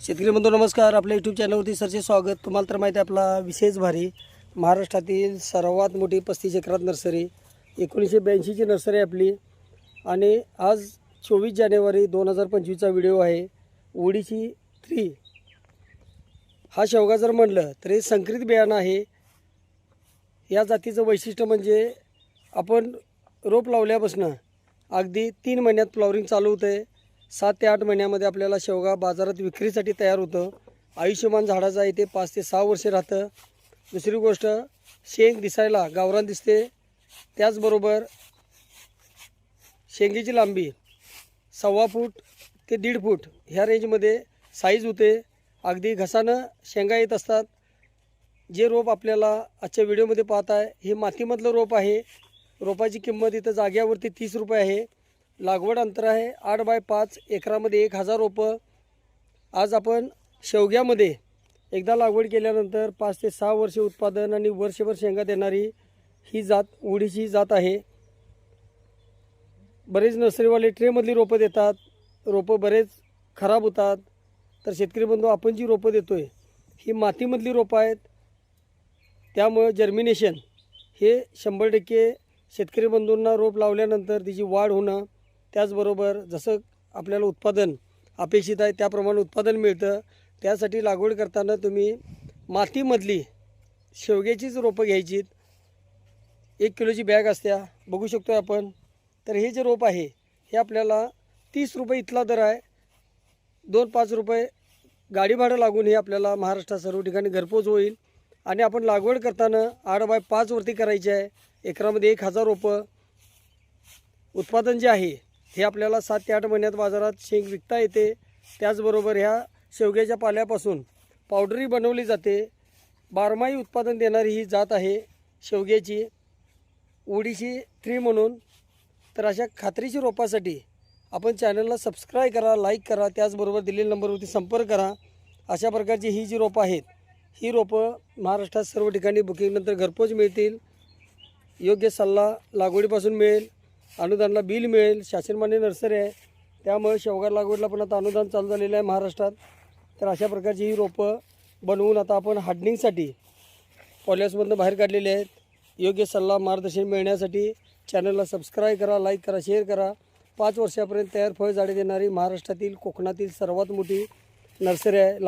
शेतकरी बंधू नमस्कार. आपल्या यूट्यूब चॅनलवरती सरचे स्वागत. तुम्हाला तर माहिती आहे आपला विशेष भारी महाराष्ट्रातील सर्वात मोठी 35 एकरात नर्सरी 1982ची नर्सरी आपली. आणि आज 24 जानेवारी 2025चा व्हिडिओ आहे. ओडिसी 3 हा शेवगा जर म्हणलं तर हे संकरित बियाणं आहे. या जातीचं वैशिष्ट्य म्हणजे आपण रोप लावल्यापासून अगदी 3 महिन्यात फ्लॉवरिंग चालू होतं आहे. 7 ते 8 महिन्यामध्ये आपल्याला शेवगा बाजारात विक्रीसाठी तयार होतं. आयुष्यमान झाडाचं आहे ते 5 ते 6 वर्षे राहतं. दुसरी गोष्ट, शेंग दिसायला गावरान दिसते. त्याचबरोबर शेंगेची लांबी 1.25 फूट ते 1.5 फूट ह्या रेंजमध्ये साईज होते. अगदी घसानं शेंगा येत असतात. जे रोप आपल्याला आजच्या व्हिडिओमध्ये पाहत आहे हे मातीमधलं रोप आहे. रोपाची किंमत इथं जाग्यावरती 30 रुपये आहे. लागवड अंतर आहे 8 बाय 5 एकरामध्ये 1000 रोपं. आज आपण शेवग्यामध्ये एकदा लागवड केल्यानंतर 5 ते 6 वर्षे उत्पादन आणि वर्षभर शेंगा देणारी ही जात ओडिसी जात आहे. बरेच नर्सरीवाले ट्रेमधली रोपं देतात. रोपं बरेच खराब होतात. तर शेतकरी बंधू, आपण जी रोपं देतो आहे ही मातीमधली रोपं आहेत. त्यामुळं जर्मिनेशन हे 100% शेतकरी बंधूंना रोप लावल्यानंतर तिची वाढ होणं, त्याचबरोबर जसं आपल्याला उत्पादन अपेक्षित आहे त्याप्रमाणे उत्पादन मिळतं. त्यासाठी लागवड करताना तुम्ही मातीमधली शेवग्याचीच रोपं घ्यायचीत. 1 किलोची बॅग असत्या, बघू शकतो आपण. तर हे जे रोप आहे हे आपल्याला 30 रुपये इथला दर आहे. 2-5 रुपये गाडी भाडं लागून हे आपल्याला महाराष्ट्रात सर्व ठिकाणी घरपोच होईल. आणि आपण लागवड करताना 8 बाय 5 वरती करायची आहे. एकरामध्ये 1000 रोपं. उत्पादन जे आहे हे आपल्याला 7 ते 8 महिन्यात बाजारात शेंग विकता येते. त्याचबरोबर ह्या शेवग्याच्या पाल्यापासून पावडरही बनवली जाते. बारमाही उत्पादन देणारी ही जात आहे शेवग्याची, ओडिसी 3 म्हणून. तर अशा खात्रीची रोपासाठी आपण चॅनलला सबस्क्राईब करा, लाईक करा, त्याचबरोबर दिलेल्या नंबरवरती संपर्क करा. अशा प्रकारची ही जी रोपं आहेत ही रोपं महाराष्ट्रात सर्व ठिकाणी बुकिंगनंतर घरपोच मिळतील. योग्य सल्ला लागवडीपासून मिळेल. अनुदानाला बिल मिळेल. शासनमान्य नर्सरी आहे त्यामुळे शेवगा लागवडीला पण आता अनुदान चालू झालेलं आहे महाराष्ट्रात. तर अशा प्रकारची ही रोपं बनवून आता आपण हार्डनिंगसाठी पॉलिहाऊसमधून बाहेर काढलेली आहेत. योग्य सल्ला मार्गदर्शन मिळण्यासाठी चॅनलला सबस्क्राईब करा, लाईक करा, शेअर करा. 5 वर्षापर्यंत तयार फळ झाडे देणारी महाराष्ट्रातील कोकणातील सर्वात मोठी नर्सरी आहे.